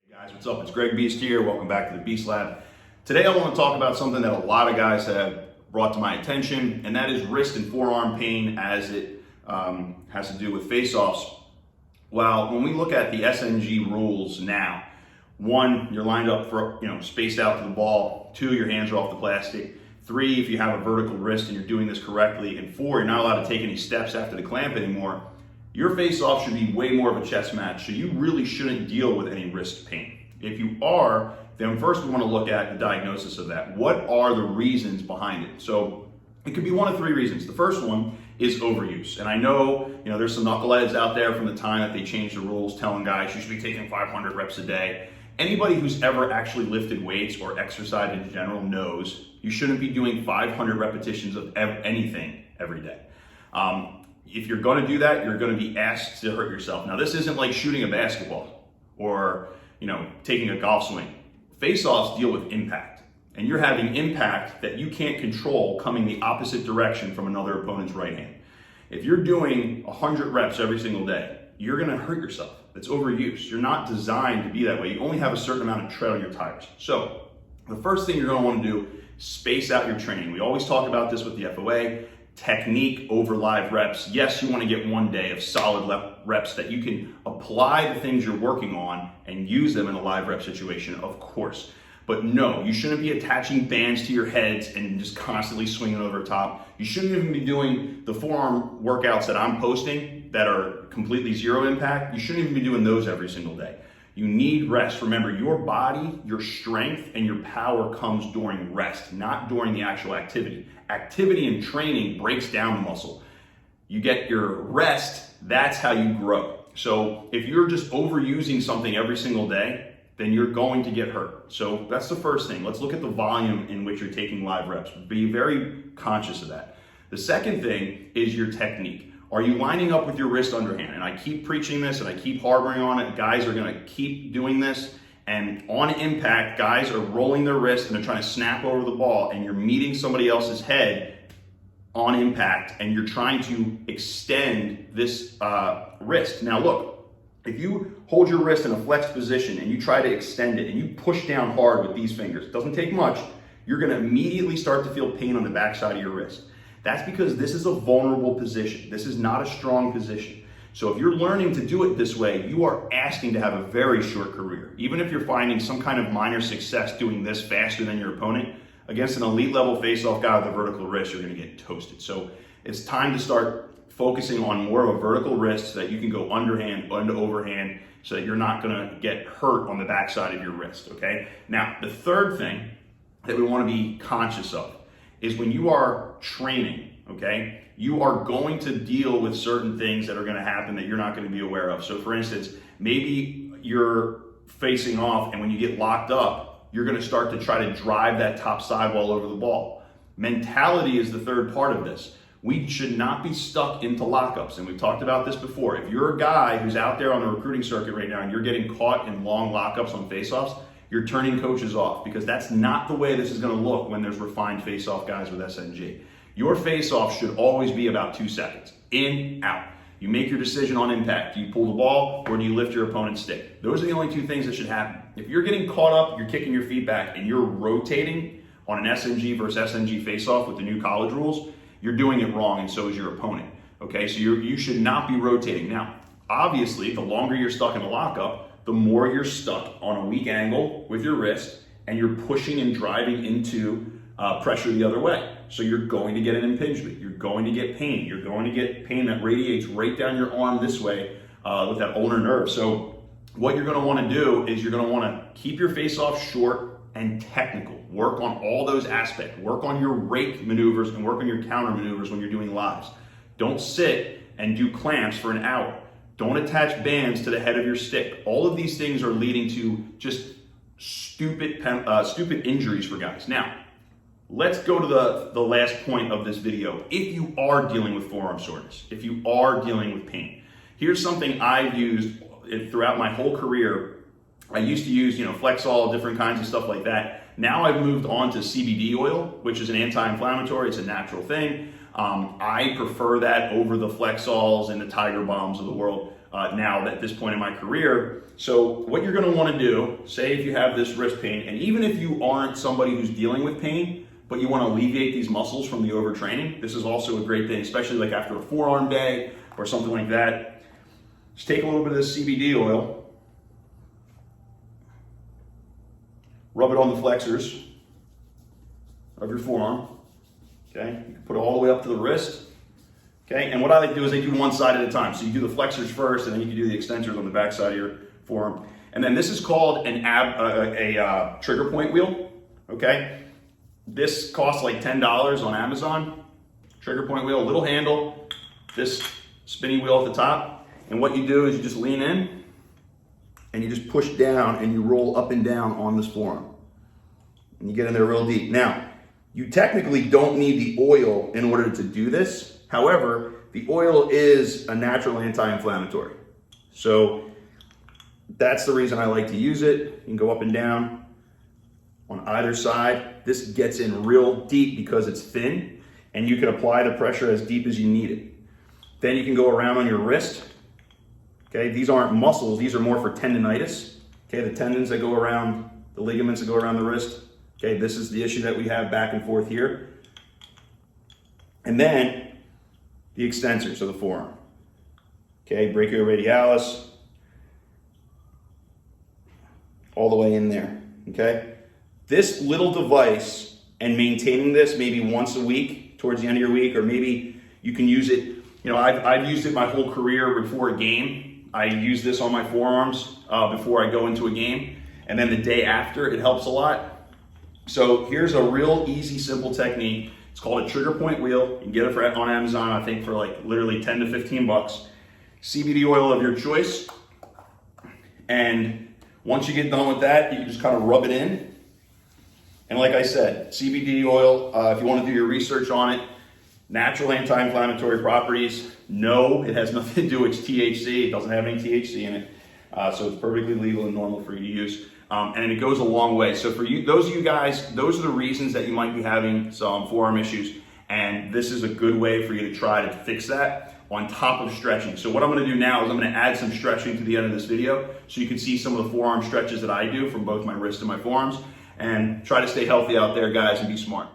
Hey guys, what's up? It's Greg Beast here. Welcome back to the Beast Lab. Today I want to talk about something that a lot of guys have brought to my attention, and that is wrist and forearm pain as it has to do with face-offs. Well, when we look at the SNG rules now, 1, you're lined up for, spaced out to the ball. 2, your hands are off the plastic. 3, if you have a vertical wrist and you're doing this correctly. And 4, you're not allowed to take any steps after the clamp anymore. Your face-off should be way more of a chess match, so you really shouldn't deal with any wrist pain. If you are, then first we want to look at the diagnosis of that. What are the reasons behind it? So it could be one of 3 reasons. The first one is overuse. And I know, there's some knuckleheads out there from the time that they changed the rules telling guys you should be taking 500 reps a day. Anybody who's ever actually lifted weights or exercised in general knows you shouldn't be doing 500 repetitions of anything every day. If you're going to do that, you're going to be asked to hurt yourself. Now, this isn't like shooting a basketball or, taking a golf swing. Face-offs deal with impact, and you're having impact that you can't control coming the opposite direction from another opponent's right hand. If you're doing 100 reps every single day, you're going to hurt yourself. It's overuse. You're not designed to be that way. You only have a certain amount of tread on your tires. So the first thing you're going to want to do, space out your training. We always talk about this with the FOA. Technique over live reps. Yes, you want to get 1 day of solid reps that you can apply the things you're working on and use them in a live rep situation, of course. But no, you shouldn't be attaching bands to your heads and just constantly swinging over top. You shouldn't even be doing the forearm workouts that I'm posting that are completely zero impact. You shouldn't even be doing those every single day. You need rest. Remember, your body, your strength, and your power comes during rest, not during the actual activity. Activity and training breaks down the muscle. You get your rest, that's how you grow. So if you're just overusing something every single day, then you're going to get hurt. So that's the first thing. Let's look at the volume in which you're taking live reps. Be very conscious of that. The second thing is your technique. Are you lining up with your wrist underhand? And I keep preaching this and I keep harboring on it. Guys are gonna keep doing this. And on impact, guys are rolling their wrist and they're trying to snap over the ball, and you're meeting somebody else's head on impact and you're trying to extend this wrist. Now look, if you hold your wrist in a flexed position and you try to extend it and you push down hard with these fingers, it doesn't take much, you're gonna immediately start to feel pain on the backside of your wrist. That's because this is a vulnerable position. This is not a strong position. So if you're learning to do it this way, you are asking to have a very short career. Even if you're finding some kind of minor success doing this faster than your opponent, against an elite level face-off guy with a vertical wrist, you're gonna get toasted. So it's time to start focusing on more of a vertical wrist so that you can go underhand, under overhand, so that you're not gonna get hurt on the backside of your wrist, okay? Now, the third thing that we wanna be conscious of is when you are training, okay, you are going to deal with certain things that are going to happen that you're not going to be aware of. So for instance, maybe you're facing off and when you get locked up, you're going to start to try to drive that top sidewall over the ball. Mentality is the third part of this. We should not be stuck into lockups. And we've talked about this before. If you're a guy who's out there on the recruiting circuit right now and you're getting caught in long lockups on face-offs, you're turning coaches off, because that's not the way this is going to look when there's refined face-off guys with SNG. Your face-off should always be about 2 seconds. In, out. You make your decision on impact. Do you pull the ball or do you lift your opponent's stick? Those are the only 2 things that should happen. If you're getting caught up, you're kicking your feet back, and you're rotating on an SNG versus SNG face-off with the new college rules, you're doing it wrong, and so is your opponent. Okay, so you should not be rotating. Now, obviously, the longer you're stuck in a lockup, the more you're stuck on a weak angle with your wrist, and you're pushing and driving into pressure the other way. So you're going to get an impingement. You're going to get pain. You're going to get pain that radiates right down your arm this way with that ulnar nerve. So what you're going to want to do is you're going to want to keep your face-off short and technical. Work on all those aspects. Work on your rake maneuvers and work on your counter maneuvers when you're doing lives. Don't sit and do clamps for an hour. Don't attach bands to the head of your stick. All of these things are leading to just stupid injuries for guys. Now, let's go to the last point of this video. If you are dealing with forearm soreness, if you are dealing with pain, here's something I've used throughout my whole career. I used to use, Flexol, different kinds of stuff like that. Now I've moved on to CBD oil, which is an anti-inflammatory. It's a natural thing. I prefer that over the Flexols and the Tiger Bombs of the world. now at this point in my career. So what you're gonna wanna do, say if you have this wrist pain, and even if you aren't somebody who's dealing with pain, but you wanna alleviate these muscles from the overtraining, this is also a great thing, especially like after a forearm day or something like that. Just take a little bit of this CBD oil, rub it on the flexors of your forearm, okay? You can put it all the way up to the wrist, okay? And what I like to do is I do one side at a time. So you do the flexors first, and then you can do the extensors on the back side of your forearm. And then this is called a trigger point wheel, okay? This costs like $10 on Amazon. Trigger point wheel, little handle, this spinny wheel at the top. And what you do is you just lean in and you just push down and you roll up and down on this forearm. And you get in there real deep. Now, you technically don't need the oil in order to do this. However, the oil is a natural anti-inflammatory. So that's the reason I like to use it. You can go up and down on either side. This gets in real deep because it's thin, and you can apply the pressure as deep as you need it. Then you can go around on your wrist. Okay, these aren't muscles, these are more for tendonitis. Okay, the tendons that go around, the ligaments that go around the wrist. Okay, this is the issue that we have back and forth here. And then the extensors of the forearm. Okay, brachioradialis, all the way in there, okay? This little device, and maintaining this maybe once a week towards the end of your week, or maybe you can use it, you know, I've used it my whole career before a game. I use this on my forearms before I go into a game, and then the day after, it helps a lot. So here's a real easy, simple technique. It's called a trigger point wheel. You can get it on Amazon, I think, for like literally 10 to 15 bucks. CBD oil of your choice. And once you get done with that, you can just kind of rub it in. And like I said, CBD oil, if you want to do your research on it, natural anti-inflammatory properties. No, it has nothing to do with THC. It doesn't have any THC in it. So it's perfectly legal and normal for you to use. And it goes a long way. So for you, those of you guys, those are the reasons that you might be having some forearm issues. And this is a good way for you to try to fix that on top of stretching. So what I'm gonna do now is I'm gonna add some stretching to the end of this video so you can see some of the forearm stretches that I do from both my wrist and my forearms. And try to stay healthy out there, guys, and be smart.